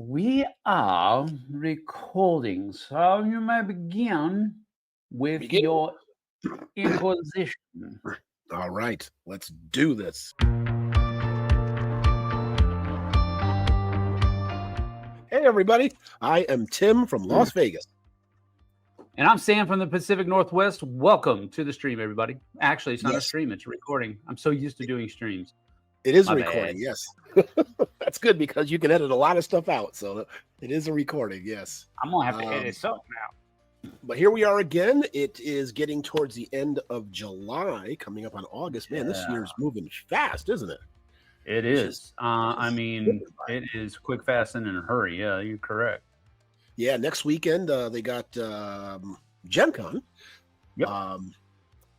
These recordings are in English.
We are recording, so you may begin with Begin. your imposition. All right, let's do this. Hey, everybody. I am Tim from Las Vegas. And I'm Sam from the Pacific Northwest. Welcome to the stream, everybody. Actually, it's not a Yes. stream, it's a recording. I'm so used to doing streams. It is My a recording, bad. yes. That's good because you can edit a lot of stuff out. So it is a recording, yes. I'm going to have to edit something out. But here we are again. It is getting towards the end of July, coming up on August. Man, this year's moving fast, isn't it? It is. I mean, it is quick, fast, and in a hurry. Yeah, you're correct. Yeah, next weekend they got Gen Con, Yep.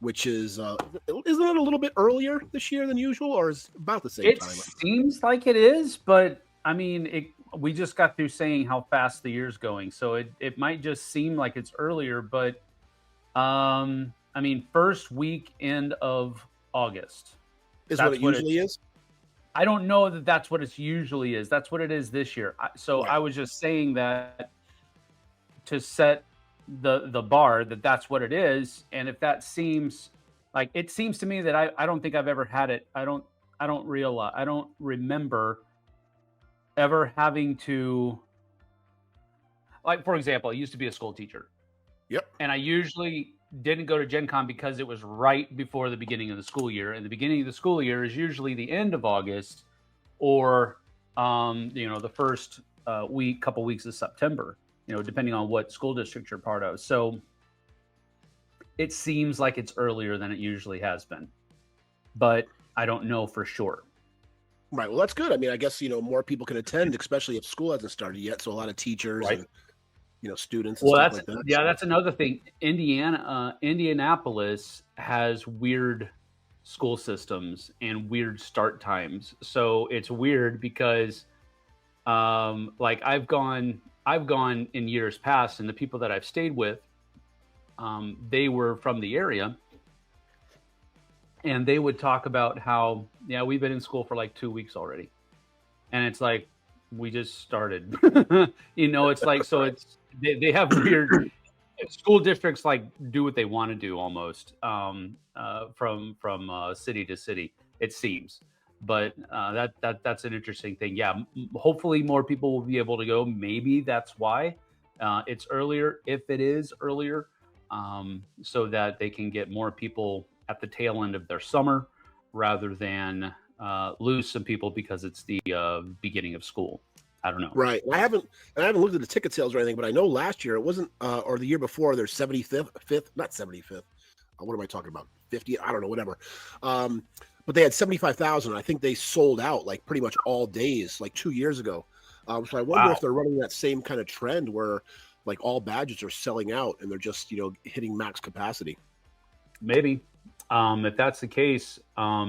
which is, isn't it a little bit earlier this year than usual, or is about the same It time? seems like it is, but I mean, we just got through saying how fast the year's going, so it might just seem like it's earlier, but I mean, first weekend of August Is what it usually is? I don't know that that's what it usually is. That's what it is this year. So Right. I was just saying that to set the bar that's what it is, and if that seems like, it seems to me that I don't think I've ever had it. I don't remember ever having to, like, for example, I used to be a school teacher. Yep. And I usually didn't go to Gen Con because it was right before the beginning of the school year. And the beginning of the school year is usually the end of August or, the first couple weeks of September, depending on what school district you're part of. So it seems like it's earlier than it usually has been, but I don't know for sure. Right. Well, that's good. I mean, I guess, more people can attend, especially if school hasn't started yet. So a lot of teachers and, students and stuff like that. Yeah, that's another thing. Indianapolis has weird school systems and weird start times. So it's weird because, like, I've gone in years past, and the people that I've stayed with, they were from the area. And they would talk about how, we've been in school for like 2 weeks already. And it's like, we just started. It's like, so they have weird school districts, like, do what they want to do almost, from city to city, it seems. But that's an interesting thing. Yeah, hopefully more people will be able to go. Maybe that's why it's earlier, if it is earlier, so that they can get more people at the tail end of their summer rather than lose some people because it's the beginning of school. I don't know. Right. I haven't looked at the ticket sales or anything, but I know last year it wasn't, or the year before, there's 75th, not 75th. What am I talking about? 50? I don't know, whatever. But they had 75,000. I think they sold out like pretty much all days, like 2 years ago. So I wonder if they're running that same kind of trend where like all badges are selling out and they're just, hitting max capacity. Maybe. If that's the case, I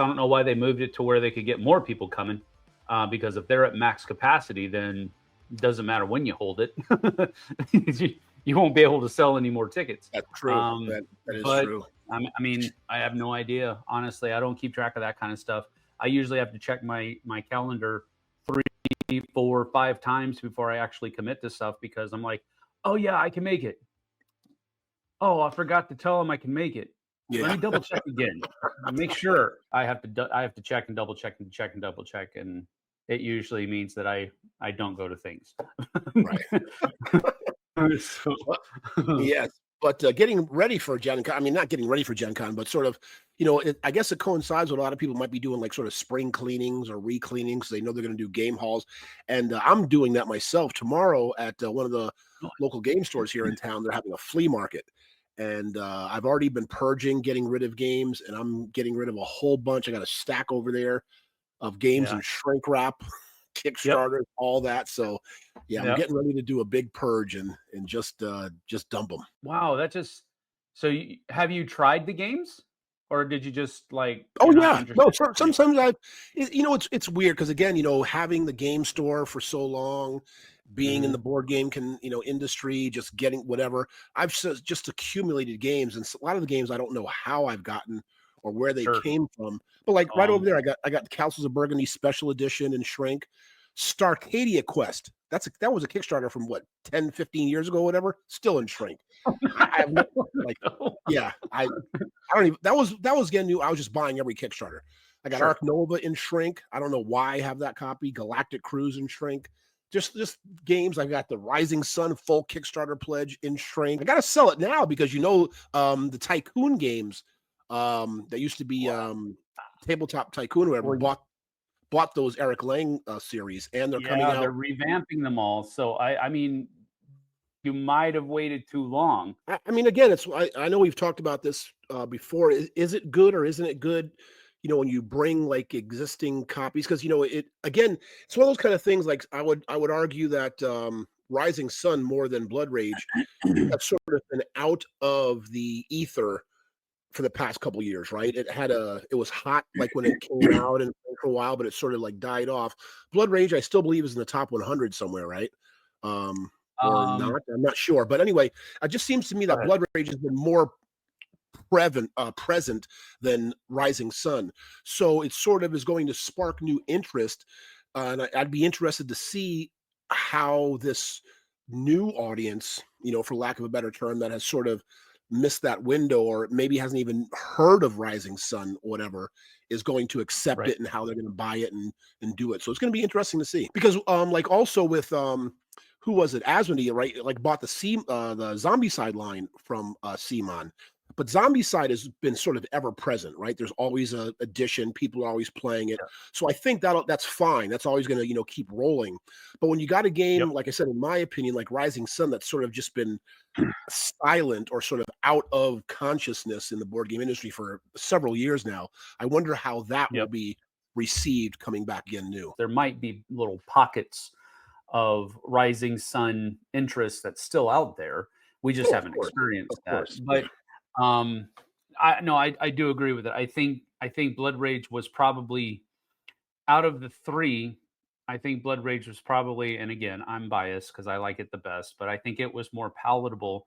don't know why they moved it to where they could get more people coming. Because if they're at max capacity, then it doesn't matter when you hold it. You won't be able to sell any more tickets. That's true. That is true. I mean, I have no idea. Honestly, I don't keep track of that kind of stuff. I usually have to check my calendar 3, 4, 5 times before I actually commit to stuff, because I'm like, oh yeah, I can make it. Oh, I forgot to tell them I can make it. Yeah. Let me double check again. Make sure. I have to check and double check and check and double check, and it usually means that I don't go to things. Right. Yes, but getting ready for Gen Con. I mean, not getting ready for Gen Con, but sort of, I guess it coincides with a lot of people might be doing like sort of spring cleanings or re-cleanings. They know they're going to do game halls, and I'm doing that myself tomorrow at one of the local game stores here in town. They're having a flea market. And I've already been purging, getting rid of games, and I'm getting rid of a whole bunch. I got a stack over there of games and shrink wrap, Kickstarter, all that. So, I'm getting ready to do a big purge and just dump them. Wow, so have you tried the games, or did you just like? Oh yeah, no. Sometimes it's weird because again, having the game store for so long, being in the board game industry, just getting whatever. I've just accumulated games, and a lot of the games I don't know how I've gotten or where they came from. But like right over there, I got the Castles of Burgundy Special Edition and Shrink. Starcadia Quest. That was a Kickstarter from what, 10, 15 years ago, whatever. Still in shrink. I have no, like, yeah, I don't even. That was again new. I was just buying every Kickstarter. I got Sure. Ark Nova in shrink. I don't know why I have that copy. Galactic Cruise in shrink. Just games. I've got the Rising Sun full Kickstarter pledge in shrink. I got to sell it now because the Tycoon games that used to be Tabletop Tycoon, or whatever, bought those Eric Lang series, and they're coming Yeah, out. they're revamping them all. So I mean, you might have waited too long. I mean, again, I know we've talked about this before. Is it good or isn't it good? When you bring like existing copies, because it's one of those kind of things. Like I would argue that Rising Sun more than Blood Rage have sort of been out of the ether for the past couple years, right? It was hot like when it came out and for a while, but it sort of like died off. Blood Rage, I still believe, is in the top 100 somewhere, right? Or not? I'm not sure, but anyway, it just seems to me Go that ahead. Blood Rage has been more present than Rising Sun, so it sort of is going to spark new interest, and I'd be interested to see how this new audience, for lack of a better term, that has sort of missed that window or maybe hasn't even heard of Rising Sun, whatever, is going to accept Right. it and how they're going to buy it and do it. So it's going to be interesting to see, because like also with who was it? Asmodee, right? Like bought the Zombie Side line from Simon. But Zombie Side has been sort of ever present, right? There's always a edition. People are always playing it. Yeah. So I think that's fine. That's always going to, keep rolling. But when you got a game, Yep. like I said, in my opinion, like Rising Sun, that's sort of just been silent or sort of out of consciousness in the board game industry for several years now, I wonder how that will Yep. be received coming back again new. There might be little pockets of Rising Sun interest that's still out there. We just haven't experienced that. Course. But I do agree with it. I think Blood Rage was probably, out of the three, I think Blood Rage was probably, and again, I'm biased because I like it the best, but I think it was more palatable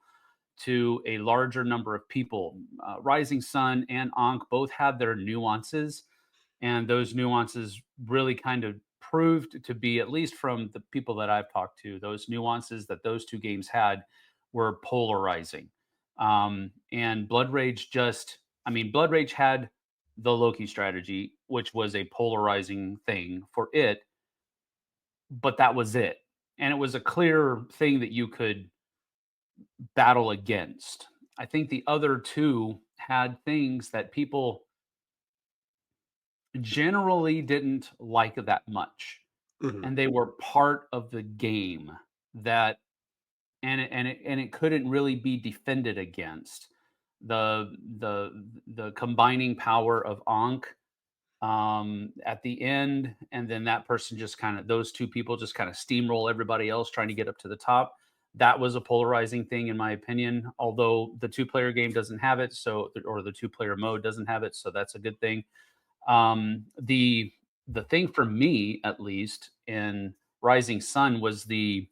to a larger number of people. Rising Sun and Ankh both had their nuances, and those nuances really kind of proved to be, at least from the people that I've talked to, those nuances that those two games had were polarizing. And Blood Rage Blood Rage had the Loki strategy, which was a polarizing thing for it, but that was it. And it was a clear thing that you could battle against. I think the other two had things that people generally didn't like that much, Mhm. and they were part of the game that, and it couldn't really be defended against. The combining power of Ankh at the end, and then that person just kind of, those two people just kind of steamroll everybody else trying to get up to the top. That was a polarizing thing, in my opinion. Although the two-player game doesn't have it, or the two-player mode doesn't have it, so that's a good thing. The thing for me, at least, in Rising Sun was the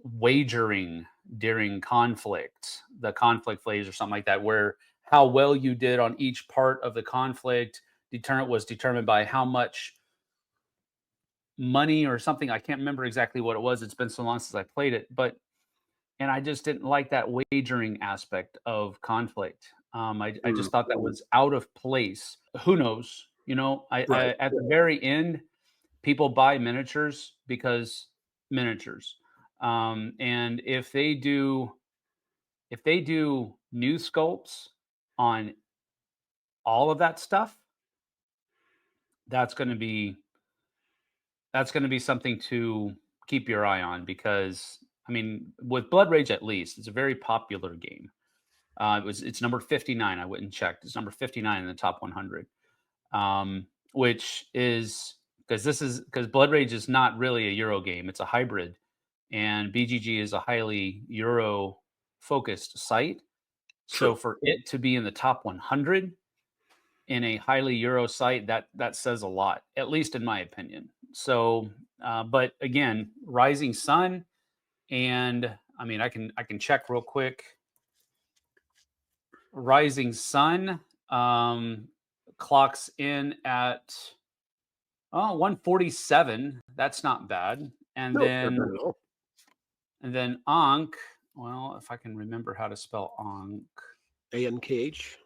wagering during conflict, the conflict phase or something like that, where how well you did on each part of the conflict was determined by how much money or something. I can't remember exactly what it was. It's been so long since I played it, and I just didn't like that wagering aspect of conflict. I just thought that was out of place. Who knows? I Right. at the very end, people buy miniatures because miniatures. And if they do new sculpts on all of that stuff, that's going to be something to keep your eye on, because with Blood Rage, at least, it's a very popular game. It's number 59. I went and checked. It's number 59 in the top 100. Which is because Blood Rage is not really a Euro game; it's a hybrid, and BGG is a highly Euro focused site. So True. for it to be in the top 100 in a highly Euro site, that says a lot, at least in my opinion. So, but again, Rising Sun, and I can check real quick. Rising Sun clocks in at Oh, 147. That's not bad. And No, fair then bet at all. Ankh. Well, if I can remember how to spell Ankh. ANKH.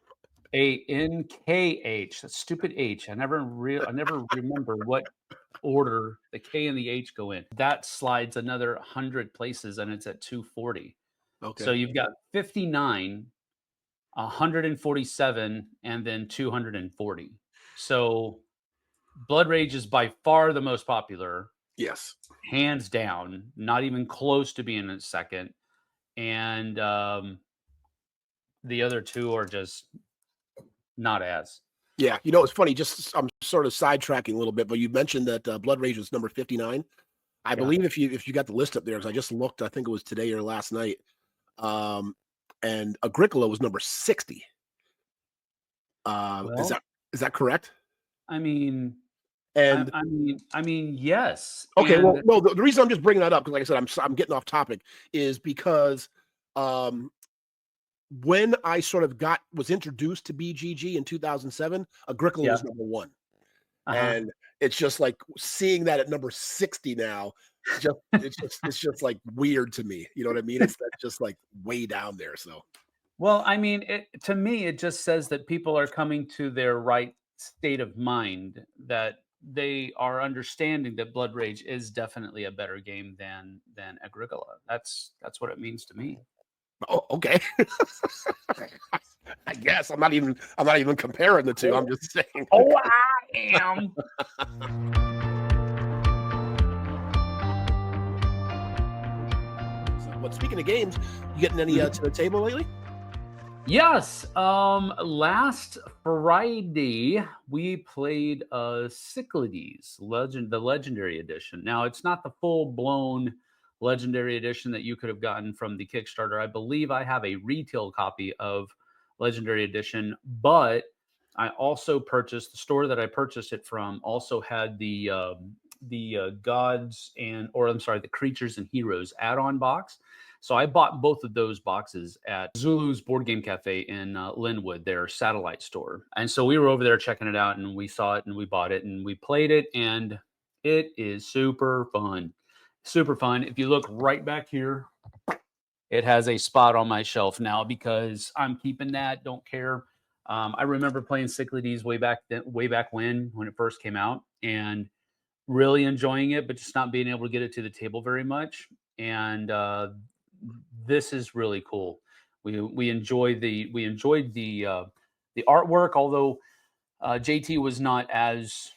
ANKH. That stupid H. I never remember what order the K and the H go in. That slides another 100 places and it's at 240. So Okay. you've got 59, 147, and then 240. So Blood Rage is by far the most popular, Yes. hands down, not even close to being in second. And the other two are just not as. Yeah. It's funny. Just I'm sort of sidetracking a little bit, but you mentioned that Blood Rage was number 59. I Yeah. believe if you got the list up there, because I just looked, I think it was today or last night. Um, and Agricola was number 60. Is Well, that correct? I mean, And yes. okay, well, And no, the reason I'm just bringing that up, because like I said, I'm getting off topic, is because um, when I sort of was introduced to BGG in 2007, Agricola yeah, was number one, uh-huh. and it's just like seeing that at number 60 now. It's just like weird to me. You know what I mean? That's just like way down there. So Well, I mean, to me, it just says that people are coming to their right state of mind, that they are understanding that Blood Rage is definitely a better game than Agricola. That's what it means to me. oh, okay. I guess I'm not even comparing the two. I'm Oh, just saying. oh, I am. So, but speaking of games, you getting any to the table lately? Yes. Last Friday we played Cyclades, the Legendary Edition. Now it's not the full blown Legendary Edition that you could have gotten from the Kickstarter. I believe I have a retail copy of Legendary Edition, but I also purchased the store that I purchased it from also had the gods or I'm sorry, the creatures and heroes add-on box. So I bought both of those boxes at Zulu's Board Game Cafe in Linwood, their satellite store. And so we were over there checking it out, and we saw it, and we bought it, and we played it, and it is super fun. Super fun. If you look right back here, it has a spot on my shelf now because I'm keeping that. Don't care. I remember playing Cyclades way back when it first came out, and really enjoying it, but just not being able to get it to the table very much. And this is really cool. We enjoyed the artwork, although JT was not as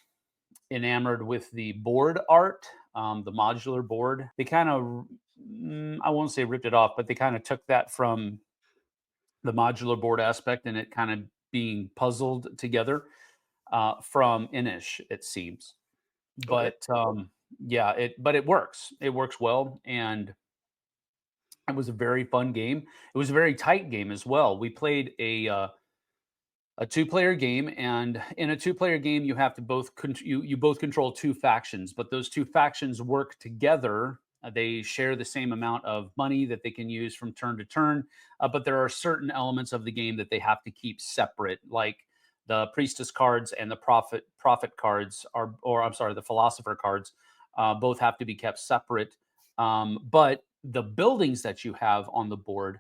enamored with the board art, the modular board. They kind of, I won't say ripped it off, but they kind of took that from the modular board aspect and it kind of being puzzled together from Inish, it seems. Okay. But yeah, it works. It works well, and it was a very fun game. It was a very tight game as well. We played a two-player game, and in a two-player game, you have to you both control two factions, but those two factions work together. They share the same amount of money that they can use from turn to turn, but there are certain elements of the game that they have to keep separate, like the priestess cards and the prophet cards or I'm sorry, the philosopher cards, both have to be kept separate. But the buildings that you have on the board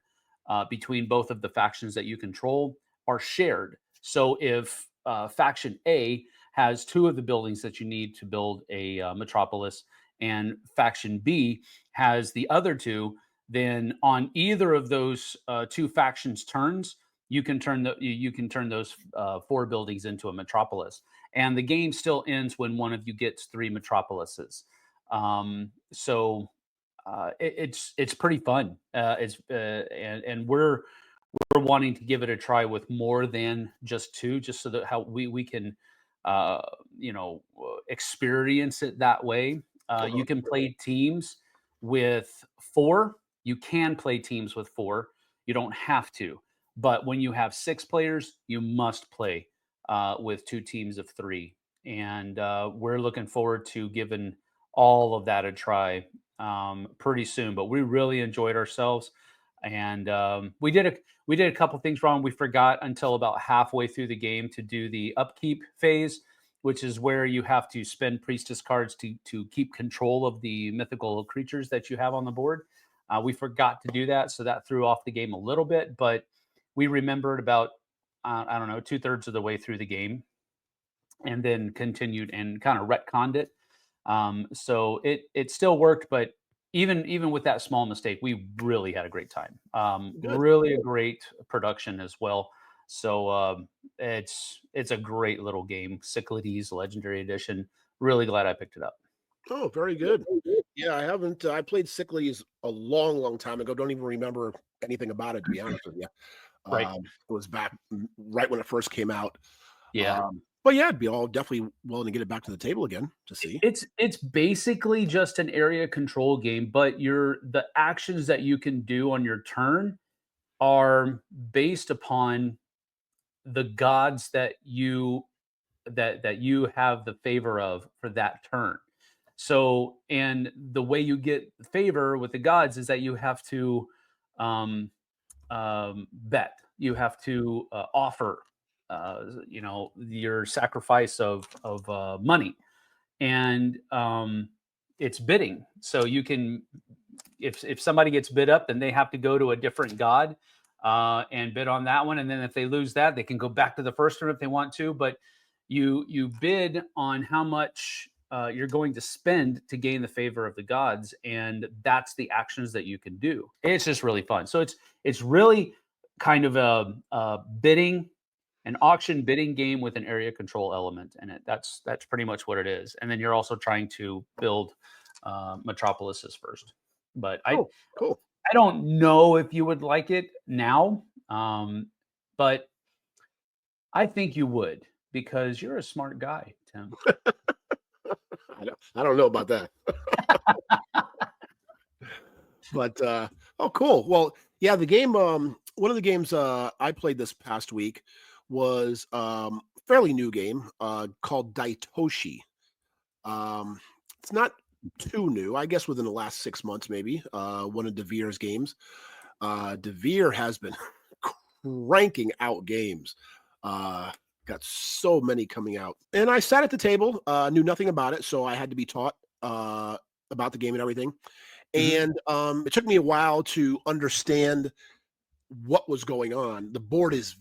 between both of the factions that you control are shared. So if faction A has two of the buildings that you need to build a metropolis, and faction B has the other two, then on either of those two factions' turns, you can turn those four buildings into a metropolis, and the game still ends when one of you gets three metropolises. So it's pretty fun. And we're wanting to give it a try with more than just two, just so that how we can uh, experience it that way. Uh-huh. You can play teams with four. You can play teams with four. You don't have to, but when you have six players, you must play with two teams of three. And we're looking forward to giving all of that a try pretty soon. But we really enjoyed ourselves, and we did a couple things wrong. We forgot until about halfway through the game to do the upkeep phase, which is where you have to spend priestess cards to keep control of the mythical creatures that you have on the board. We forgot to do that, so that threw off the game a little bit, but we remembered about I don't know, 2/3 of the way through the game, and then continued and kind of retconned it. So it still worked, but even with that small mistake, we really had a great time. Good. Really a great production as well. So it's a great little game. Cyclades Legendary Edition. Really glad I picked it up. Oh, very good. Yeah, I haven't. I played Sickleys a long, long time ago. Don't even remember anything about it, to be honest with you. Right. It was back right when it first came out. Yeah. But yeah, I'd be all definitely willing to get it back to the table again to see. It's basically just an area control game, but the actions that you can do on your turn are based upon the gods that you have the favor of for that turn. So, and the way you get favor with the gods is that you have to bet, you have to offer, your sacrifice of money, and it's bidding. So you can, if somebody gets bid up, then they have to go to a different god and bid on that one. And then if they lose that, they can go back to the first one if they want to. But you bid on how much you're going to spend to gain the favor of the gods, and that's the actions that you can do. It's just really fun. So it's really kind of a bidding, an auction bidding game with an area control element in it. That's pretty much what it is. And then you're also trying to build metropolises first. But Oh, cool. I don't know if you would like it now, but I think you would because you're a smart guy, Tim. I don't know about that. But oh, cool. Well, yeah, the game. One of the games I played this past week was fairly new game called Daitoshi. It's not too new, I guess. Within the last 6 months, maybe. One of Devier's games. Devier has been cranking out games. Got so many coming out, and I sat at the table. Knew nothing about it, so I had to be taught about the game and everything. Mhm. And it took me a while to understand what was going on. The board is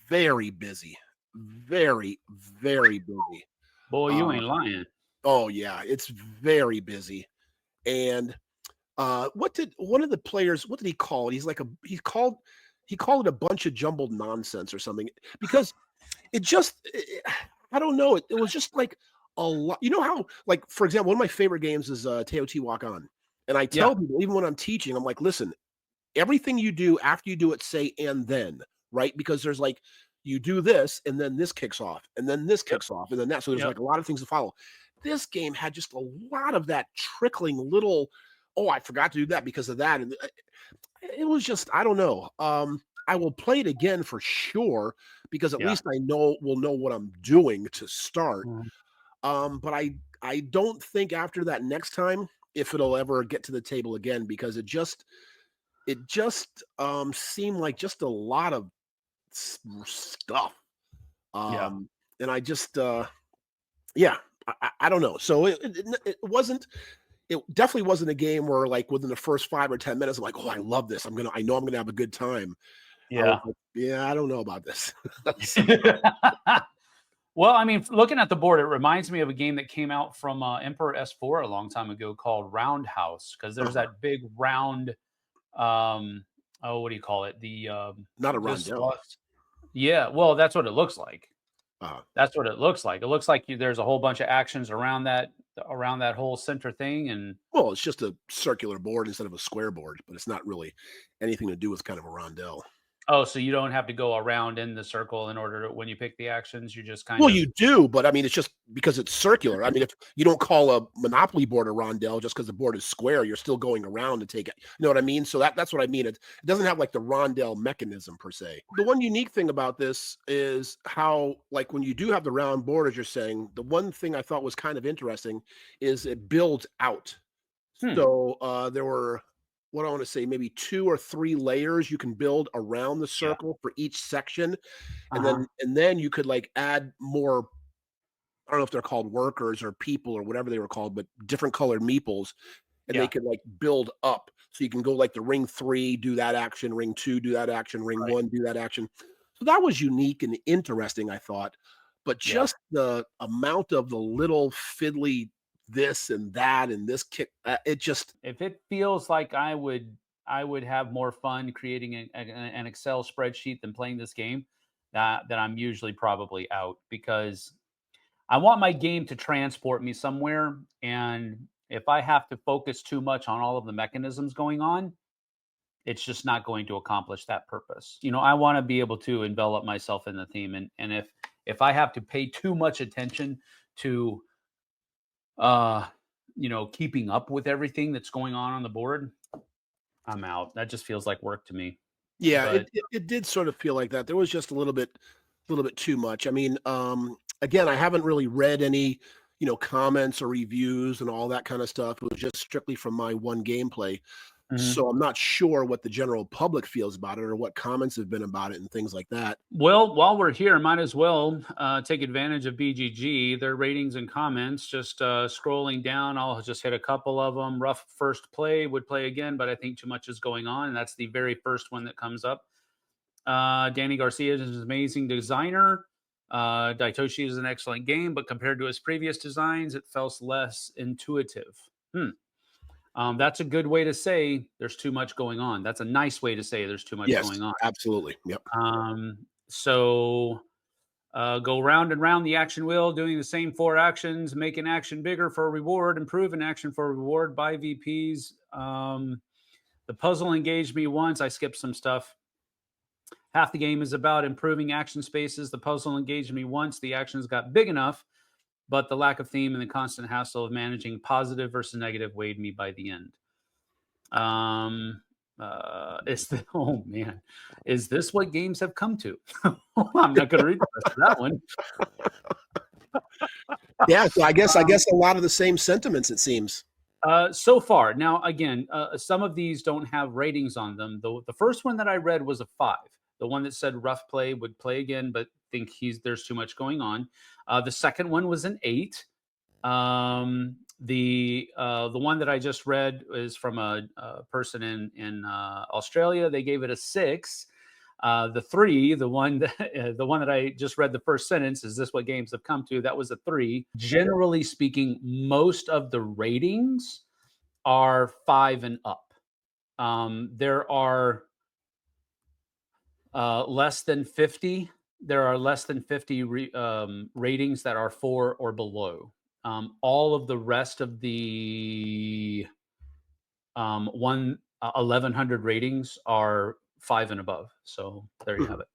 very busy, very, very busy. Boy, you Uh, ain't lying. oh yeah, it's very busy. And what did one of the players? What did he call it? He called it a bunch of jumbled nonsense or something because it just I don't know. It was just like a lot. You know how, like, for example, one of my favorite games is Teotihuacan. And I Yeah. tell people, even when I'm teaching, I'm like, listen, everything you do after you do it, say and then, right? Because there's like you do this, and then this kicks off, and then this Yep. kicks off, and then that. So there's Yep. like a lot of things to follow. This game had just a lot of that trickling little, oh, I forgot to do that because of that. And it was just, I don't know. I will play it again for sure because at Yeah. least I will know what I'm doing to start. Mhm. But I don't think after that next time if it'll ever get to the table again because it just seemed like just a lot of stuff. Yeah. Um, and I just yeah, I don't know. So it wasn't. It definitely wasn't a game where, like, within the first 5 or 10 minutes, I'm like, "Oh, I love this. I know I'm gonna have a good time." I was Yeah. like, "Yeah, I don't know about this." So, Well, I mean, looking at the board, it reminds me of a game that came out from Emperor S4 a long time ago called Roundhouse because there's uh-huh. that big round. Oh, what do you call it? Not a This rondel. lost. Yeah, well, that's what it looks like. Uh, That's what it looks like. It looks like there's a whole bunch of actions around that whole center thing, and well, it's just a circular board instead of a square board, but it's not really anything to do with kind of a rondel. oh, so you don't have to go around in the circle in order to when you pick the actions. You just kind Well, of you do, but I mean, it's just because it's circular. I mean, if you don't call a Monopoly board a rondel just because the board is square, you're still going around to take it. You know what I mean? So that's what I mean. It doesn't have like the rondel mechanism per se. The one unique thing about this is how, like, when you do have the round board, as you're saying, the one thing I thought was kind of interesting is it builds out. hmm, So there were, what I want to say, maybe 2 or 3 layers you can build around the yeah, circle for each section, uh huh, and then you could like add more. I don't know if they're called workers or people or whatever they were called, but different colored meeples, and they Yeah, could like build up. So you can go like the ring 3, do that action, ring 2, do that action, ring right. 1, do that action. So that was unique and interesting, I thought. But Yeah. just the amount of the little fiddly this and that and this kick, it just If it feels like I would have more fun creating an Excel spreadsheet than playing this game, that I'm usually probably out because I want my game to transport me somewhere. And if I have to focus too much on all of the mechanisms going on, it's just not going to accomplish that purpose. I want to be able to envelop myself in the theme. And if I have to pay too much attention to uh keeping up with everything that's going on the board, I'm out. That just feels like work to me. yeah, But it did sort of feel like that. There was just a little bit too much. I mean, again, I haven't really read any, comments or reviews and all that kind of stuff. It was just strictly from my one gameplay. mhm. So I'm not sure what the general public feels about it or what comments have been about it and things like that. Well, while we're here, might as well take advantage of BGG, their ratings and comments. Just scrolling down, I'll just hit a couple of them. Rough first play, would play again, but I think too much is going on. And that's the very first one that comes up. Danny Garcia is an amazing designer. Daitoshi is an excellent game, but compared to his previous designs, it felt less intuitive. Hmm. That's a good way to say there's too much going on. That's a nice way to say there's too much Yes, going on. absolutely. Yep. So go round and round the action wheel, doing the same 4 actions, make an action bigger for a reward, improve an action for a reward, buy VPs. The puzzle engaged me once. I skipped some stuff. Half the game is about improving action spaces. The puzzle engaged me once. The actions got big enough, but the lack of theme and the constant hassle of managing positive versus negative weighed me by the end. Oh man, is this what games have come to? I'm not going to read the rest of that one. Yeah, so I guess a lot of the same sentiments, it seems. So far, now again, some of these don't have ratings on them. The first one that I read was a 5. The one that said rough play would play again, but think there's too much going on. The second one was an 8. The one that I just read is from a person in Australia. They gave it a 6. The 3, the one that I just read the first sentence, is this what games have come to? That was a 3. Generally speaking, most of the ratings are 5 and up. There are less than 50. There are less than 50 ratings that are 4 or below. All of the rest of the 1100 ratings are 5 and above. So there you have Mhm. it.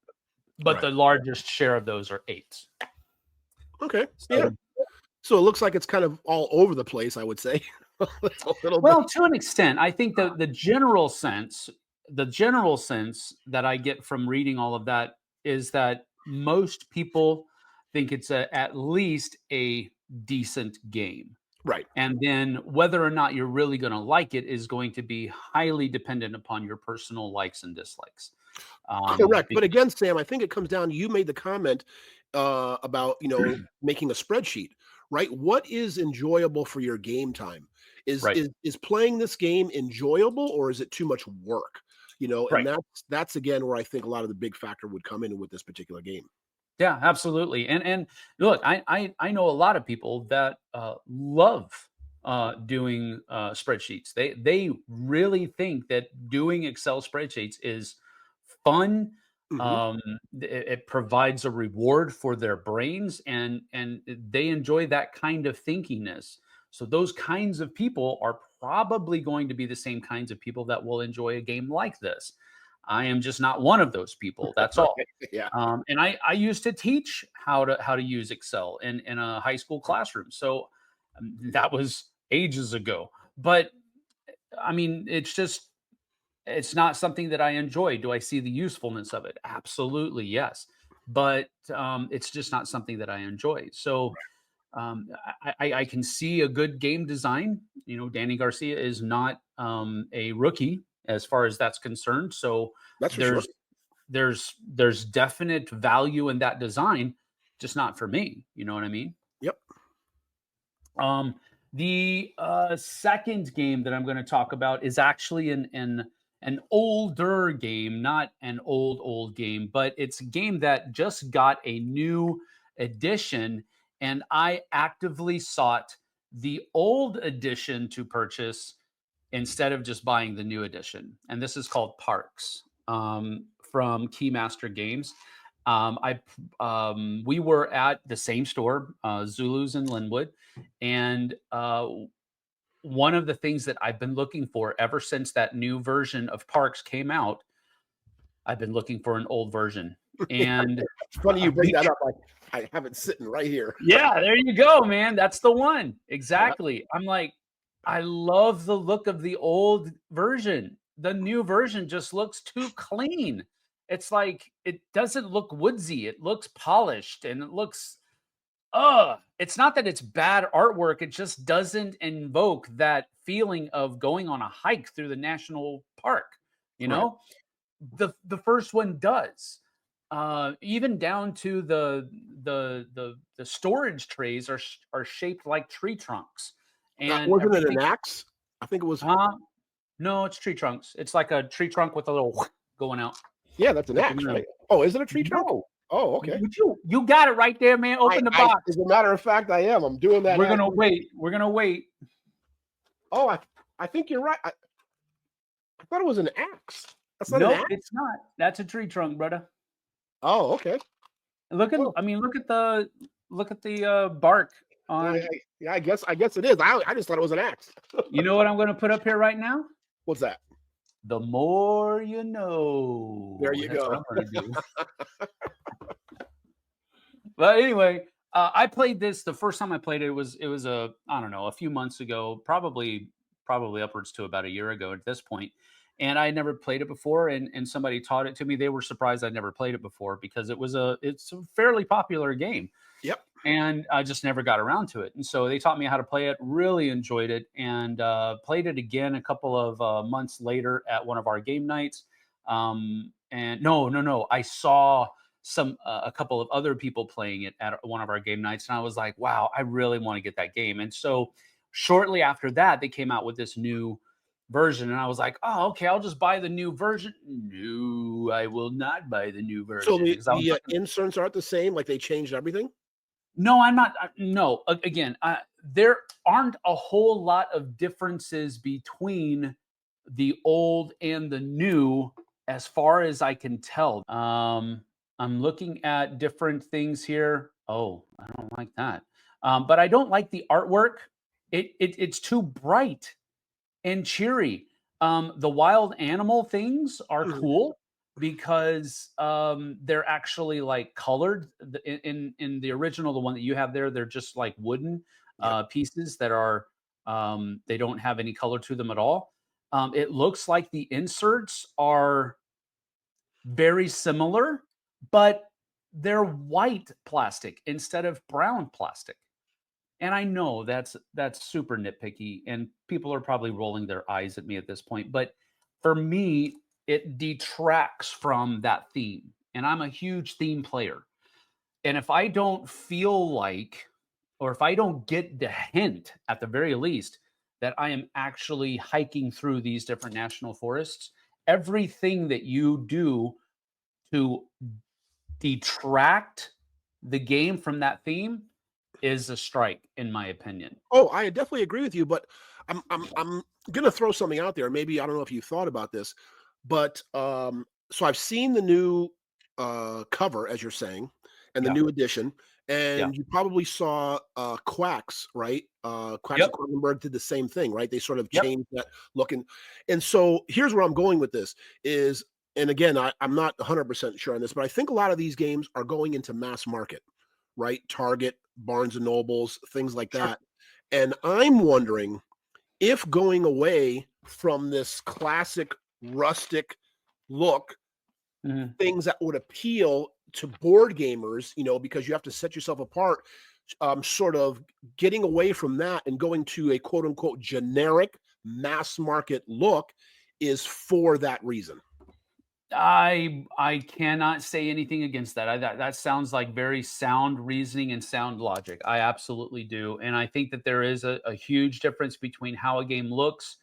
But Right. the largest share of those are 8s. Okay. Yeah. So, So it looks like it's kind of all over the place, I would say. A little bit. well, to an extent, I think the general sense that I get from reading all of that is that most people think it's at least a decent game. Right. And then whether or not you're really going to like it is going to be highly dependent upon your personal likes and dislikes. Correct. But Because, again, Sam, I think it comes down, you made the comment about, making a spreadsheet, right? What is enjoyable for your game time? Is right, is is playing this game enjoyable or is it too much work? And right. that's again where I think a lot of the big factor would come in with this particular game. Yeah, absolutely. And look, I know a lot of people that love doing spreadsheets. They really think that doing Excel spreadsheets is fun. Mhm. Um, it provides a reward for their brains, and they enjoy that kind of thinkiness. So those kinds of people are probably going to be the same kinds of people that will enjoy a game like this. I am just not one of those people. That's all. Right. Yeah. And I used to teach how to use Excel in a high school classroom. So that was ages ago. But I mean, it's not something that I enjoy. Do I see the usefulness of it? Absolutely, yes. But it's just not something that I enjoy. So I can see a good game design. Danny Garcia is not a rookie as far as that's concerned. So That's for sure. there's definite value in that design, just not for me. You know what I mean? Yep. The second game that I'm going to talk about is actually an older game, not an old game, but it's a game that just got a new edition, and I actively sought the old edition to purchase instead of just buying the new edition. And this is called Parks, from Keymaster Games. We were at the same store, Zulu's in Linwood, and one of the things that I've been looking for ever since that new version of Parks came out, I've been looking for an old version. And It's funny you bring that up. I have it sitting right here. yeah, there you go, man. That's the one. Exactly. I'm like, I love the look of the old version. The new version just looks too clean. It's like it doesn't look woodsy. It looks polished and it looks it's not that it's bad artwork. It just doesn't invoke that feeling of going on a hike through the national park, you Right. know? The first one does. Even down to the storage trays are shaped like tree trunks, and Wasn't it an everything. axe? I think it was. No, it's tree trunks. It's like a tree trunk with a little going out. Yeah, that's an axe, right? Oh, is it a tree trunk? No, Oh, okay. you got it right there, man. Open the box. As a matter of fact, I am. I'm doing that. We're gonna wait. We're gonna wait. Oh, I think you're right. I thought it was an axe. That's not an No, axe. it's not. That's a tree trunk, brother. Oh, okay. Look at. Oh. I mean, look at the bark on. Yeah, I guess it is. I just thought it was an axe. You know what I'm going to put up here right now? What's that? The more you know. There you That's go. what I'm gonna do. But anyway, I played this. The first time I played it was I don't know, a few months ago, probably upwards to about a year ago at this point. And I had never played it before, and somebody taught it to me. They were surprised I'd never played it before because it's a fairly popular game. Yep. And I just never got around to it. And so they taught me how to play it, really enjoyed it, and played it again a couple of months later at one of our game nights. And no, I saw a couple of other people playing it at one of our game nights, and I was like, wow, I really want to get that game. And so shortly after that, they came out with this new version, and I was like, oh, okay, I'll just buy the new version. No, I will not buy the new version. So the inserts aren't the same, like they changed everything? No, I'm not. No, again, there aren't a whole lot of differences between the old and the new, as far as I can tell. I'm looking at different things here. Oh, I don't like that. But I don't like the artwork. It's too bright and cheery. The wild animal things are cool because they're actually like colored. In the original, the one that you have there, they're just like wooden pieces that are they don't have any color to them at all. It looks like the inserts are very similar, but they're white plastic instead of brown plastic. And I know that's super nitpicky, and people are probably rolling their eyes at me at this point. But for me, it detracts from that theme. And I'm a huge theme player. And if I don't feel like, or if I don't get the hint at the very least, that I am actually hiking through these different national forests, everything that you do to detract the game from that theme is a strike, in my opinion. Oh, I definitely agree with you, but I'm gonna throw something out there. Maybe I don't know if you thought about this, but so I've seen the new cover, as you're saying, and the new edition, and you probably saw Quacks, right? Quacks and Quackenberg did the same thing, right? They sort of changed that look, and so here's where I'm going with this is, and again, I'm not 100% sure on this, but I think a lot of these games are going into mass market, right? Target, Barnes and Nobles, things like that. And I'm wondering if going away from this classic rustic look, things that would appeal to board gamers, because you have to set yourself apart, sort of getting away from that and going to a quote unquote generic mass market look is for that reason. I cannot say anything against that. That sounds like very sound reasoning and sound logic. I absolutely do, and I think that there is a huge difference between how a game looks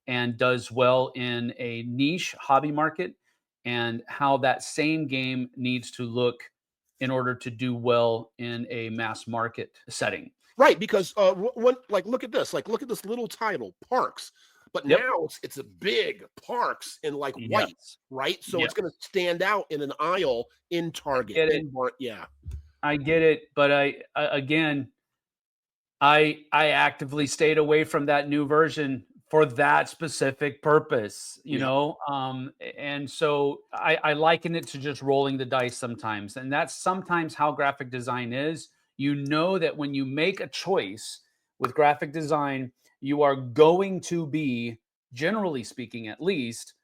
and does well in a niche hobby market, and how that same game needs to look in order to do well in a mass market setting. Right, because when like look at this, like look at this little title, Parks. But Yep. now it's a big Parks in like white, Yes. right? So it's Yes. going to stand out in an aisle in Target. Get it. Yeah. I get it, but again, I actively stayed away from that new version for that specific purpose, you Yeah. know? And so I liken it to just rolling the dice sometimes. And that's sometimes how graphic design is. You know that when you make a choice with graphic design, you are going to be, generally speaking, at least,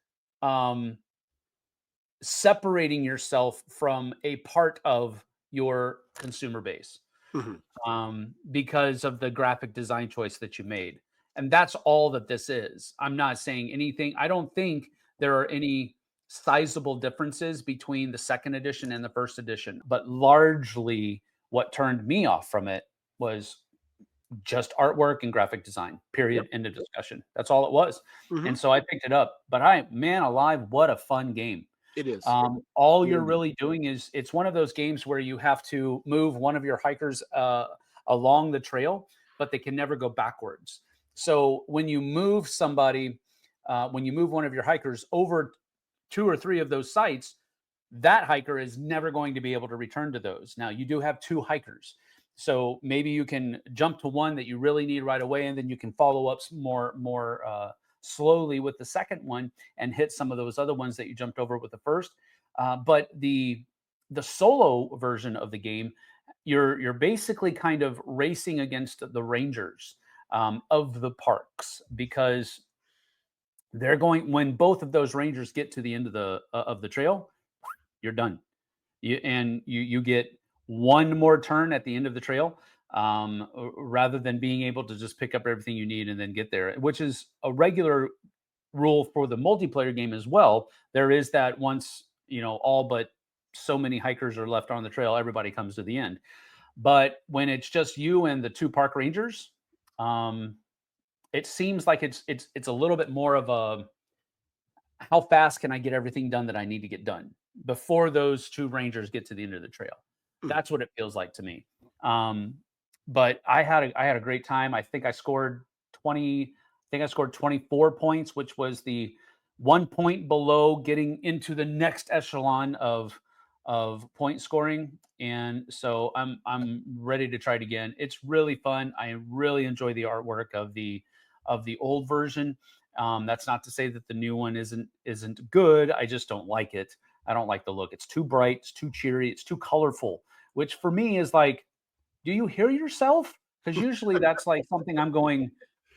um, separating yourself from a part of your consumer base, Mhm. because of the graphic design choice that you made. And that's all that this is. I'm not saying anything. I don't think there are any sizable differences between the second edition and the first edition, but largely what turned me off from it was just artwork and graphic design. Yep. Period. End of discussion. That's all it was. Mhm. And so I picked it up. But I, man alive, what a fun game. It is. All you're Really. really doing is it's one of those games where you have to move one of your hikers along the trail, but they can never go backwards. So when you move somebody, when you move one of your hikers over two or three of those sites, that hiker is never going to be able to return to those. Now, you do have two hikers. So maybe you can jump to one that you really need right away, and then you can follow up more slowly with the second one and hit some of those other ones that you jumped over with the first. But the solo version of the game, you're basically kind of racing against the rangers of the parks, because they're going, when both of those rangers get to the end of the trail, you're done. You get one more turn at the end of the trail, rather than being able to just pick up everything you need and then get there, which is a regular rule for the multiplayer game as well. There is that once, all but so many hikers are left on the trail, everybody comes to the end. But when it's just you and the two park rangers, um, it seems like it's a little bit more of a, how fast can I get everything done that I need to get done before those two rangers get to the end of the trail? Mm. That's what it feels like to me. Um, but I had a great time. I think I scored 20. I think I scored 24 points, which was the 1 point below getting into the next echelon of point scoring. And so I'm ready to try it again. It's really fun. I really enjoy the artwork of the old version. That's not to say that the new one isn't good. I just don't like it. I don't like the look. It's too bright. It's too cheery. It's too colorful. Which for me is like, do you hear yourself? Because usually that's like something I'm going,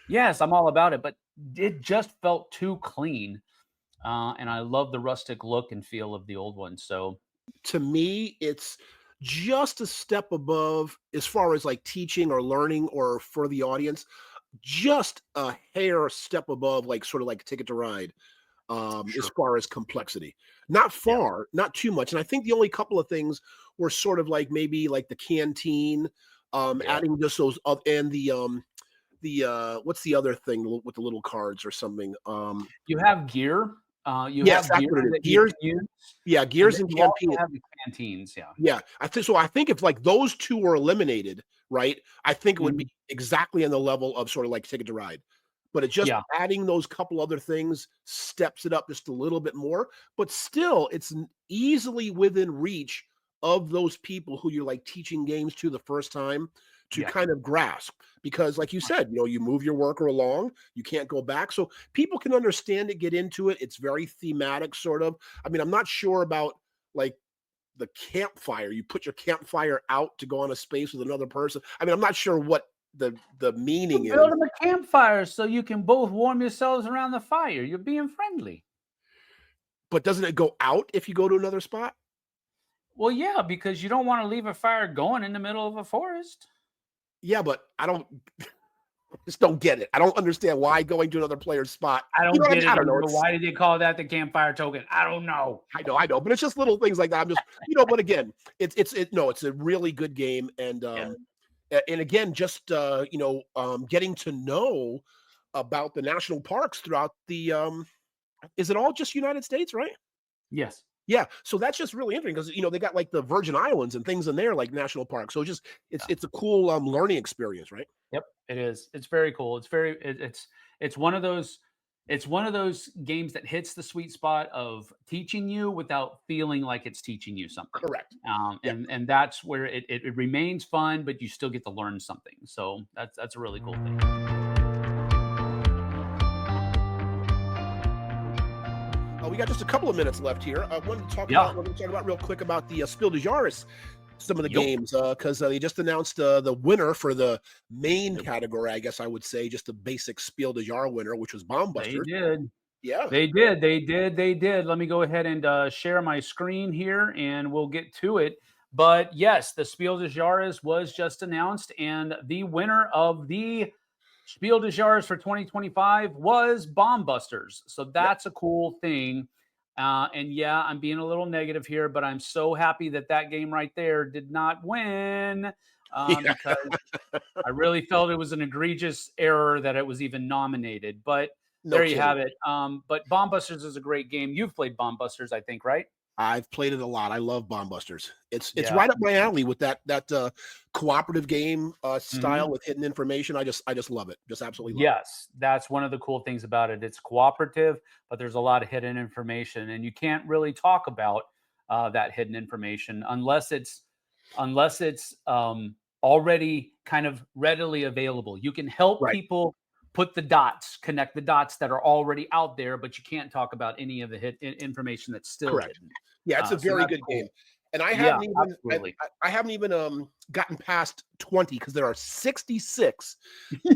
yes, I'm all about it. But it just felt too clean, and I love the rustic look and feel of the old one. So To me, it's just a step above as far as like teaching or learning or for the audience, just a hair step above, like sort of like Ticket to Ride, as sure, far as complexity. Not yeah, far, not too much. And I think the only couple of things were sort of like maybe like the canteen, yeah. adding just those and the what's the other thing with the little cards or something? You have gear. You Yes, have that's gear what it is. that you Gears, can use, yeah, and gears then and you campaign. also have the canteens. Yeah. Yeah, I think so. I think if like those two were eliminated, right, I think it would be Mhm. exactly on the level of sort of like Ticket to Ride. But it just Yeah. adding those couple other things steps it up just a little bit more. But still, it's easily within reach of those people who you're like teaching games to the first time to Yeah. kind of grasp. Because, like you said, you move your worker along, you can't go back. So people can understand it, get into it. It's very thematic, sort of. I mean, I'm not sure about like the campfire. You put your campfire out to go on a space with another person. I mean, I'm not sure what the You meaning build is, them a campfire so you can both warm yourselves around the fire. You're being friendly. but doesn't it go out if you go to another spot? Well, yeah, because you don't want to leave a fire going in the middle of a forest. Yeah, but I don't. Just don't get it. I don't understand why going to another player's spot. I You know don't what I get mean? it I don't know. either. It's Why did they call that the campfire token? I don't know. I know, but it's just little things like that. I'm just, but again, it's a really good game, Yeah. and again, just getting to know about the national parks throughout the is it all just United States, right? Yes. Yeah, so that's just really interesting because they got like the Virgin Islands and things in there like national parks. So it's a cool learning experience, right? Yep, it is. It's very cool. It's one of those games that hits the sweet spot of teaching you without feeling like it's teaching you something. Correct. Yeah. And that's where it remains fun, but you still get to learn something. So that's a really cool thing. We got just a couple of minutes left here. I wanted to talk Yeah. about. We're going to talk about real quick about the Spiel de Jahres, some of the Yep. games because they just announced the winner for the main Yep. category. I guess I would say just the basic Spiel de Jahr winner, which was Bomb They Busters. did. Yeah. They did. They did. They did. Let me go ahead and share my screen here, and we'll get to it. But yes, the Spiel des Jahres was just announced, and the winner of the Spiel des Jahres for 2025 was Bomb Busters. So Yep. that's a cool thing. And yeah, I'm being a little negative here, but I'm so happy that that game right there did not win Yeah. because I really felt it was an egregious error that it was even nominated. But No there you kidding. have it. But Bomb Busters is a great game. You've played Bomb Busters, I think, right? I've played it a lot. I love Bomb Busters. It's Yeah. right up my alley with that cooperative game style Mhm. with hidden information. I just love it. Just absolutely love it. Yes, that's one of the cool things about it. It's cooperative, but there's a lot of hidden information, and you can't really talk about that hidden information unless it's already kind of readily available. You can help Right. people connect the dots that are already out there, but you can't talk about any of the information that's still Correct. hidden. Yeah, it's a So very that's good game. cool. And I Yeah, haven't even absolutely. I haven't even gotten past 20 because there are 66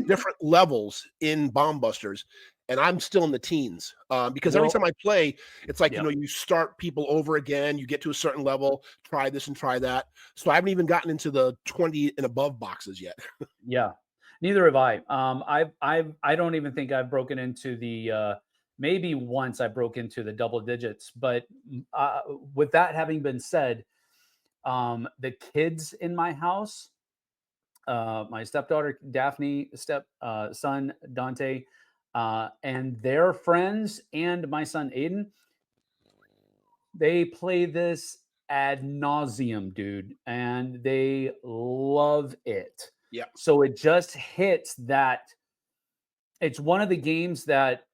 different levels in Bomb Busters, and I'm still in the teens. Because every Well, time I play, it's like, yep. you start people over again, you get to a certain level, try this and try that. So I haven't even gotten into the 20 and above boxes yet. Yeah, neither have I. I don't even think I've broken into maybe once I broke into the double digits. But with that having been said, the kids in my house, my stepdaughter Daphne, son Dante, and their friends, and my son Aiden, they play this ad nauseum, dude, and they love it. Yeah. So it just hits that it's one of the games that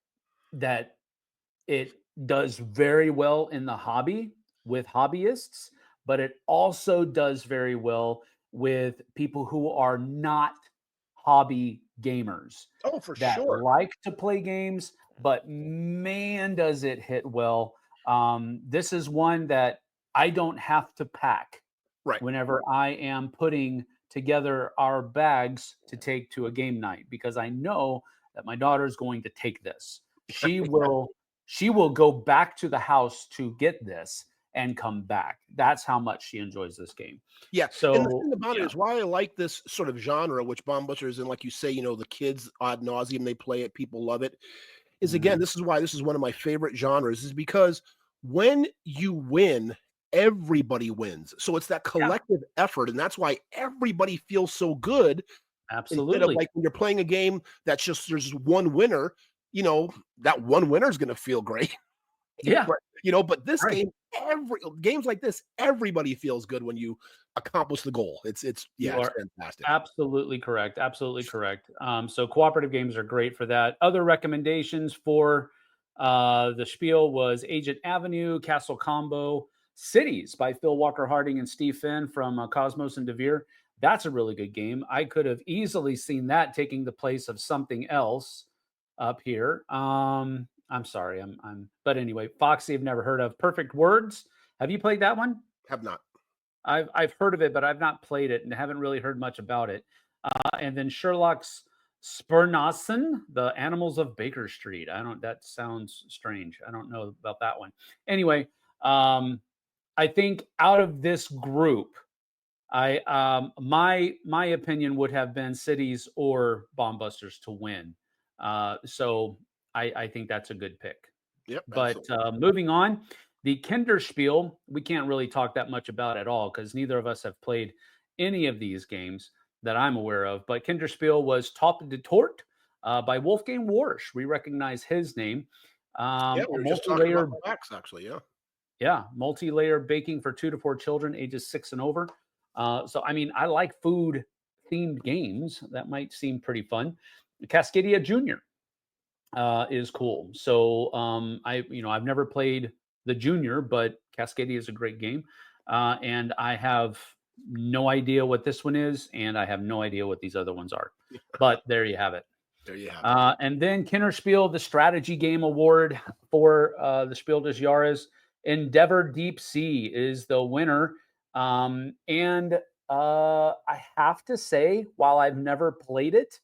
it does very well in the hobby with hobbyists, but it also does very well with people who are not hobby gamers Oh, for that sure. like to play games, but man, does it hit well. This is one that I don't have to pack Right. whenever I am putting together our bags to take to a game night because I know that my daughter is going to take this. She will go back to the house to get this and come back. That's how much she enjoys this game. Yeah, and the So, thing about it yeah. is why I like this sort of genre, which Bomb Busters and like you say, the kids ad nauseum, they play it, people love it, is again, Mhm. this is why this is one of my favorite genres, is because when you win, everybody wins. So it's that Yeah, collective effort, and that's why everybody feels so good instead of absolutely. like when you're playing a game that's just there's one winner, you know, that one winner is gonna feel great. Yeah, But, but this right. game, every games like this, everybody feels good when you accomplish the goal. Yeah, You it's are fantastic. absolutely correct. Absolutely correct. So cooperative games are great for that. Other recommendations for the Spiel was Agent Avenue, Castle Combo, Cities by Phil Walker Harding and Steve Finn from Cosmos and Devere. That's a really good game. I could have easily seen that taking the place of something else up here. I'm sorry. But anyway, Foxy, I've never heard of. Perfect Words. Have you played that one? Have not. I've heard of it, but I've not played it and haven't really heard much about it. And then Sherlock's Spurnassen, The Animals of Baker Street. I don't. That sounds strange. I don't know about that one. Anyway, I think out of this group, My opinion would have been Cities or Bomb Busters to win. So I think that's a good pick. Yep, But absolutely. moving on, the Kinderspiel, we can't really talk that much about at all because neither of us have played any of these games that I'm aware of. But Kinderspiel was Top de Tort by Wolfgang Warsch. We recognize his name. Yeah, A we were just talking about multi-layer, my ex, actually. Yeah. yeah, multi-layer baking for 2 to 4 children, ages 6 and over. So, I mean, I like food themed games. That might seem pretty fun. Cascadia Junior is cool. So I've never played the junior, but Cascadia is a great game, and I have no idea what this one is, and I have no idea what these other ones are. But there you have it. There you have it. And then Kinderspiel, the strategy game award for the Spiel des Jahres. Endeavor Deep Sea is the winner. And I have to say, while I've never played it,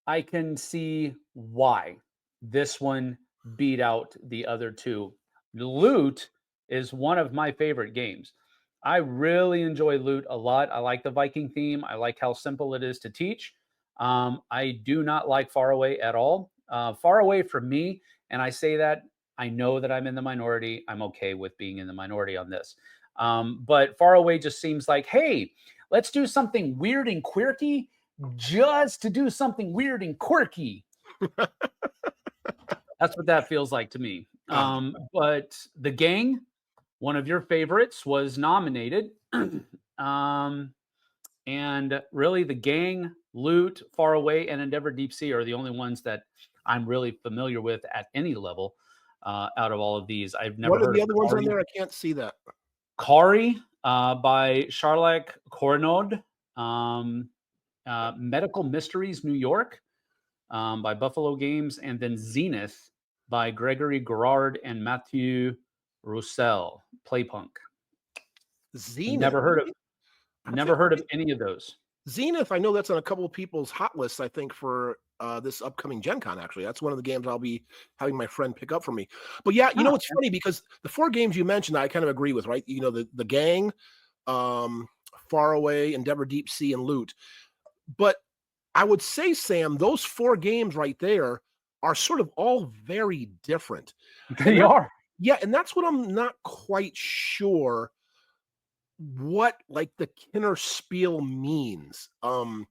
I can see why this one beat out the other two. Loot is one of my favorite games. I really enjoy Loot a lot. I like the Viking theme. I like how simple it is to teach. I do not like Far Away at all. Far Away from me, and I say that I know that I'm in the minority. I'm okay with being in the minority on this. But Far Away just seems like, hey, let's do something weird and quirky just to do something weird and quirky. That's what that feels like to me. Ah, But The Gang, one of your favorites, was nominated. And really, The Gang, Loot, Far Away, and Endeavor Deep Sea are the only ones that I'm really familiar with at any level out of all of these. I've never what are heard the of other ones on Kari. there? I can't see that. Kari by Charlotte Cournod. Medical Mysteries New York by Buffalo Games, and then Zenith by Gregory Gerard and Matthew Roussel. Playpunk. Zenith. Never heard of I never think heard of any of those. Zenith, I know that's on a couple of people's hot lists, I think, for this upcoming Gen Con, actually. That's one of the games I'll be having my friend pick up for me. But yeah, Oh, it's funny because the four games you mentioned, I kind of agree with, right? The Gang, um, Far Away, Endeavor Deep Sea, and Loot. But I would say, Sam, those four games right there are sort of all very different. And they are. and that's what I'm not quite sure what like the Kinner Spiel means. You know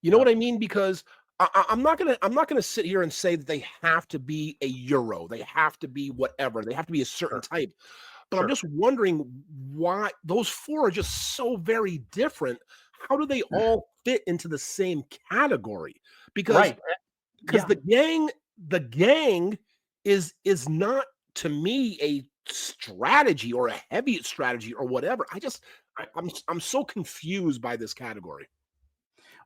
Yeah, what I mean? Because I'm not gonna sit here and say that they have to be a Euro. They have to be whatever. They have to be a certain sure, type. But I'm sure. just wondering why those four are just so very different. How do they all fit into the same category? Because Right. because Yeah. the gang is not to me a strategy or a heavy strategy or whatever. I'm so confused by this category.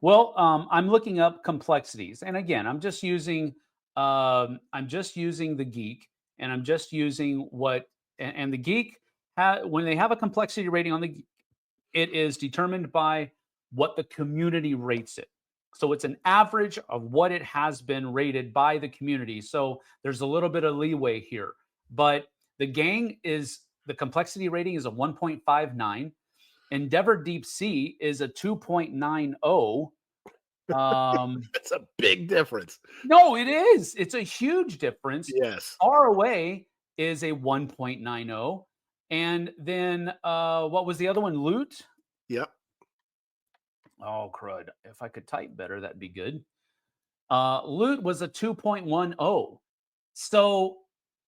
Well, I'm looking up complexities, and again, I'm just using the geek, and I'm just using and the geek when they have a complexity rating on the geek, it is determined by what the community rates it. So it's an average of what it has been rated by the community. So there's a little bit of leeway here, but the complexity rating is a 1.59. Endeavor Deep Sea is a 2.90. That's a big difference. No, it is. It's a huge difference. Yes. Far Away is a 1.90. And then what was the other one? Loot? Yep. Oh, crud. If I could type better, that'd be good. Loot was a 2.10. So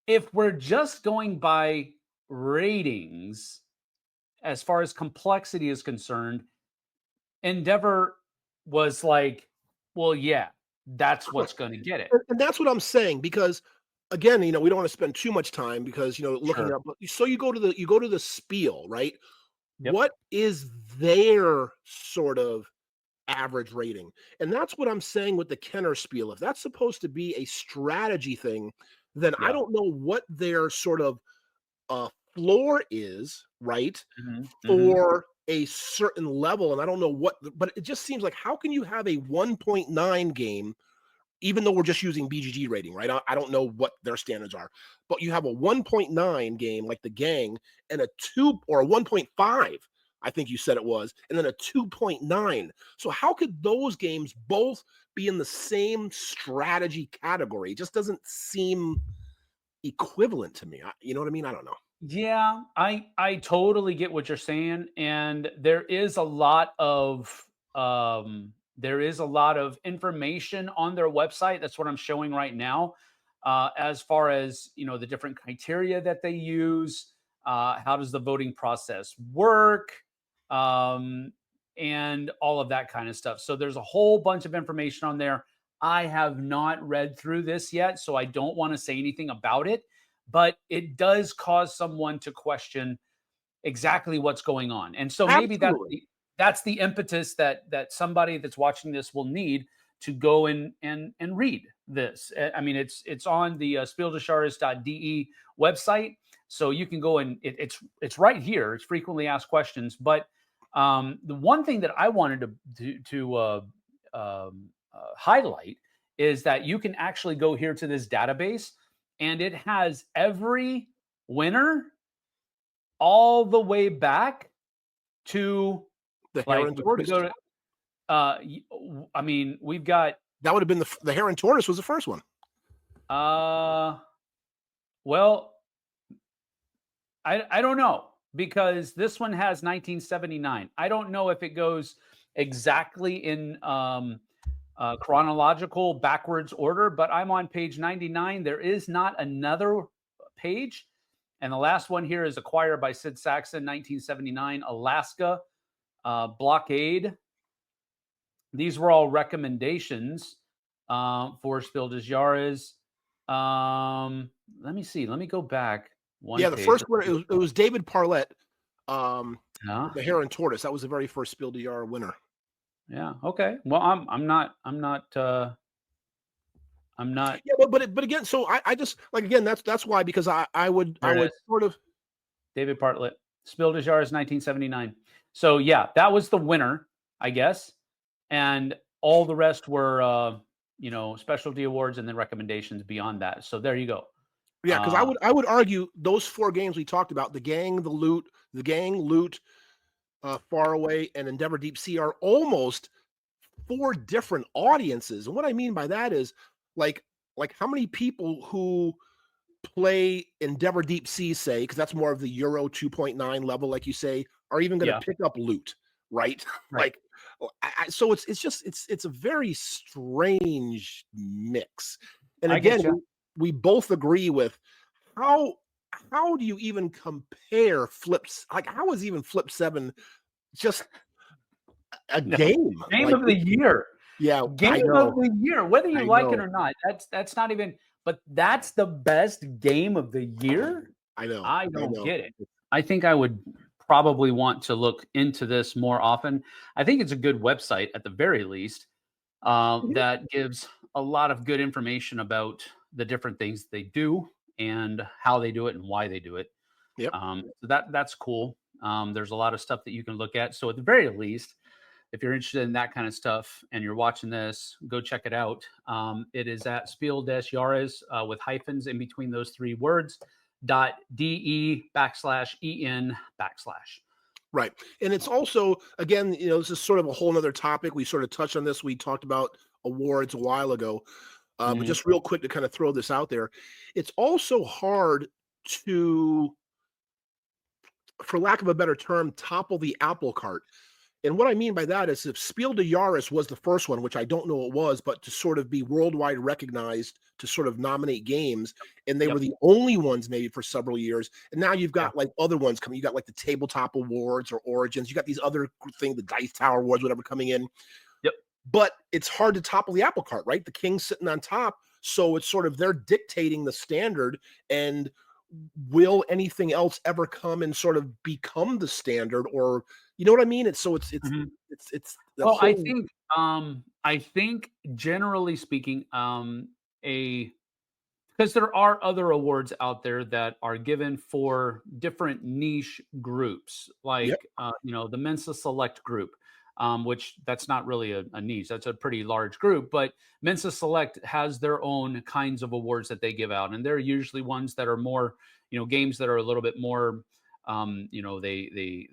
if we're just going by ratings, as far as complexity is concerned, Endeavor was like, well, yeah, that's what's going to get it. And that's what I'm saying because again, we don't want to spend too much time because looking Sure. up. So you go to the Spiel, right? Yep. What is their sort of average rating? And that's what I'm saying with the Kenner Spiel. If that's supposed to be a strategy thing, then I Yeah. don't know what their sort of floor is, right? Hmm. Hmm. For a certain level. And I don't know but it just seems like how can you have a 1.9 game, even though we're just using BGG rating, right? I don't know what their standards are, but you have a 1.9 game like the Gang and a 2 or a 1.5 I think you said it was, and then a 2.9. So how could those games both be in the same strategy category? It just doesn't seem equivalent to me. You know what I mean? I don't know. Yeah, I totally get what you're saying, and there is a lot of information on their website. That's what I'm showing right now, as far as the different criteria that they use. How does the voting process work? Um, and all of that kind of stuff. So there's a whole bunch of information on there. I have not read through this yet, so I don't want to say anything about it, but it does cause someone to question exactly what's going on. And so maybe Absolutely. that's the impetus that somebody that's watching this will need to go and read this. I mean, it's on the spiel-des-jahres.de website, so you can go and it's right here. It's frequently asked questions. But the one thing that I wanted to highlight is that you can actually go here to this database, and it has every winner all the way back to, The like, Heron if we Tortoise. go to, I mean, we've got, That would have been the Heron Tortoise was the first one. well, I don't know, because this one has 1979. I don't know if it goes exactly in chronological backwards order, but I'm on page 99. There is not another page. And the last one here is acquired by Sid Saxon, 1979, Alaska blockade. These were all recommendations for Spiel des Jahres. Let me see. Let me go back one Yeah, the page. first one it was David Parlett, Huh? the Heron Tortoise. That was the very first Spiel des Jahres winner. Yeah. Okay. Well, I'm not. Yeah, but again, so I just like again that's why because I would There it is. sort of David Bartlett, Spiel des Jahres, 1979. So yeah, that was the winner, I guess, and all the rest were specialty awards and then recommendations beyond that. So there you go. yeah, because Uh, I would argue those four games we talked about, the gang, loot, far away, and Endeavor Deep Sea are almost four different audiences. And what I mean by that is like how many people who play Endeavor Deep Sea, say, because that's more of the Euro 2.9 level, like you say, are even going yeah, to pick up loot, right? right. Like, so it's a very strange mix. And I again, get you. we both agree with how how do you even compare flips? Like, how is even Flip 7 just a No, game? game Like, of the year. yeah, I Game of know, the year, whether you I like it know, or not. That's not even. But that's the best game of the year. I know, I I don't know. get it. I think I would probably want to look into this more often. I think it's a good website at the very least, Mhm. that gives a lot of good information about the different things they do and how they do it and why they do it. Yep. So that's cool. There's a lot of stuff that you can look at. So at the very least, if you're interested in that kind of stuff and you're watching this, go check it out. It is at Spiel des Jahres with hyphens in between those three words, .de/en/. Right. And it's also, again, this is sort of a whole nother topic. We sort of touched on this. We talked about awards a while ago. But Mhm. just real quick to kind of throw this out there, it's also hard to, for lack of a better term, topple the apple cart. And what I mean by that is if Spiel des Jahres was the first one, which I don't know it was, but to sort of be worldwide recognized to sort of nominate games, and they were Yep. the only ones maybe for several years. And now you've Yeah. got like other ones coming. You got like the Tabletop Awards or Origins. You got these other things, the Dice Tower Awards, whatever coming in. Yep. But it's hard to topple the apple cart, right? The king's sitting on top. So it's sort of they're dictating the standard. And will anything else ever come and sort of become the standard? Or you know what I mean? It's so Mhm. it's the Well, whole I think generally speaking, a because there are other awards out there that are given for different niche groups, yep. like the Mensa Select group, which that's not really a niche. That's a pretty large group, but Mensa Select has their own kinds of awards that they give out, and they're usually ones that are more, games that are a little bit more, they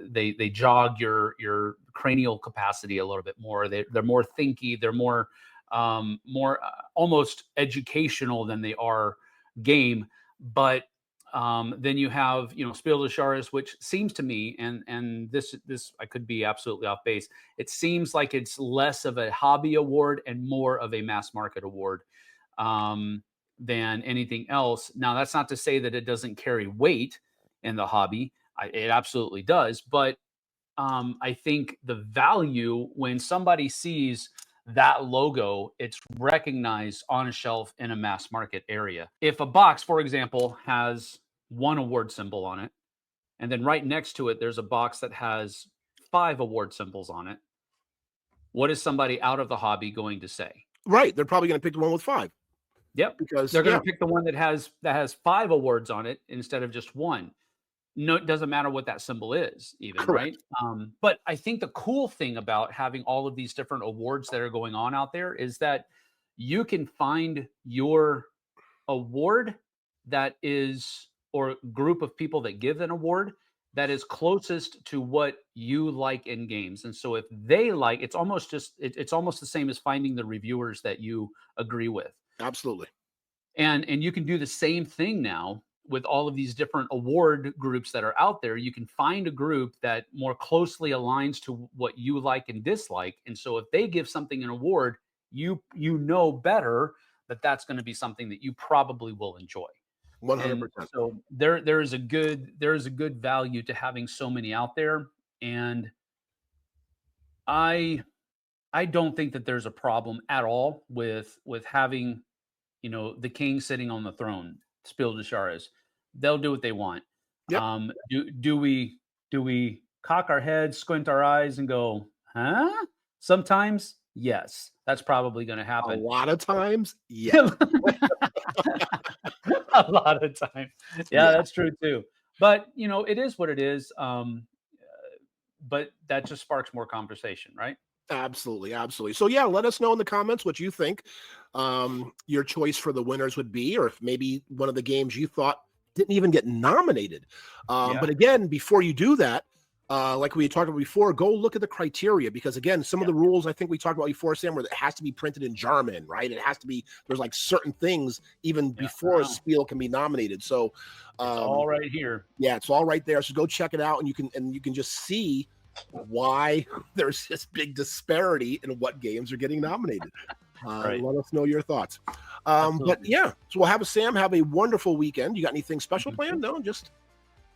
they jog your cranial capacity a little bit more. They're more thinky. They're more almost educational than they are game. But then you have, Spiel des Jahres, which seems to me, and this I could be absolutely off base. It seems like it's less of a hobby award and more of a mass market award than anything else. Now, that's not to say that it doesn't carry weight in the hobby. It absolutely does. But I think the value when somebody sees that logo, it's recognized on a shelf in a mass market area. If a box, for example, has one award symbol on it, and then right next to it, there's a box that has 5 award symbols on it, what is somebody out of the hobby going to say? Right. They're probably going to pick the one with 5. Yep. Because they're going to pick the one that has 5 awards on it instead of just 1. No, it doesn't matter what that symbol is, even. Correct. Right. But I think the cool thing about having all of these different awards that are going on out there is that you can find your award that is, or group of people that give an award that is closest to what you like in games. And so if they like, it's almost the same as finding the reviewers that you agree with. Absolutely. And you can do the same thing now with all of these different award groups that are out there. You can find a group that more closely aligns to what you like and dislike. And so if they give something an award, you know better that that's going to be something that you probably will enjoy. 100%. So there is a good value to having so many out there. And I don't think that there's a problem at all with having, the king sitting on the throne. Spiel des Jahres. They'll do what they want. Yep. Do we cock our heads, squint our eyes, and go, huh? Sometimes, yes, that's probably going to happen. A lot of times, yeah. A lot of times, yeah, that's true too. But it is what it is. But that just sparks more conversation, right? Absolutely. So yeah, let us know in the comments what you think your choice for the winners would be, or if maybe one of the games you thought didn't even get nominated. But again, before you do that, like we talked about before, go look at the criteria, because again, some of the rules I think we talked about before, Sam, where it has to be printed in German, right? It has to be, there's like certain things even before a Spiel can be nominated. So it's all right here. Yeah, it's all right there. So go check it out, and you can just see why there's this big disparity in what games are getting nominated. Let us know your thoughts. But yeah, so Sam have a wonderful weekend. You got anything special planned?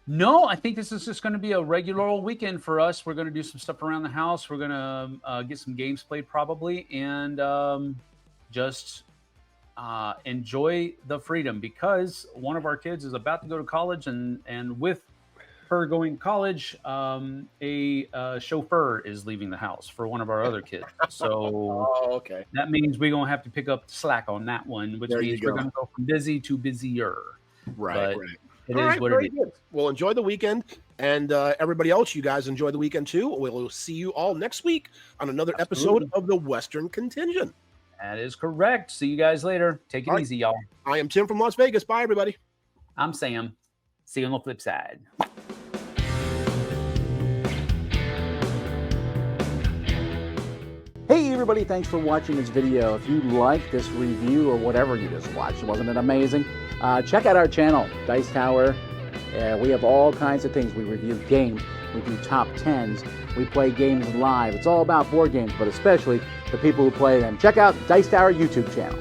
No, I think this is just going to be a regular old weekend for us. We're going to do some stuff around the house. We're going to get some games played probably, and just enjoy the freedom, because one of our kids is about to go to college, and with her going to college, a chauffeur is leaving the house for one of our other kids. So that means we're going to have to pick up the slack on that one, which means we're going to go from busy to busier. Right. It is what it is. Good. Well, enjoy the weekend, and everybody else, you guys enjoy the weekend too. We'll see you all next week on another episode of the Western Contingent. That is correct. See you guys later. Take it easy, y'all. I am Tim from Las Vegas. Bye, everybody. I'm Sam. See you on the flip side. Hey everybody, thanks for watching this video. If you like this review or whatever you just watched, wasn't it amazing? Check out our channel, Dice Tower. We have all kinds of things. We review games, we do top 10s, we play games live. It's all about board games, but especially the people who play them. Check out Dice Tower YouTube channel.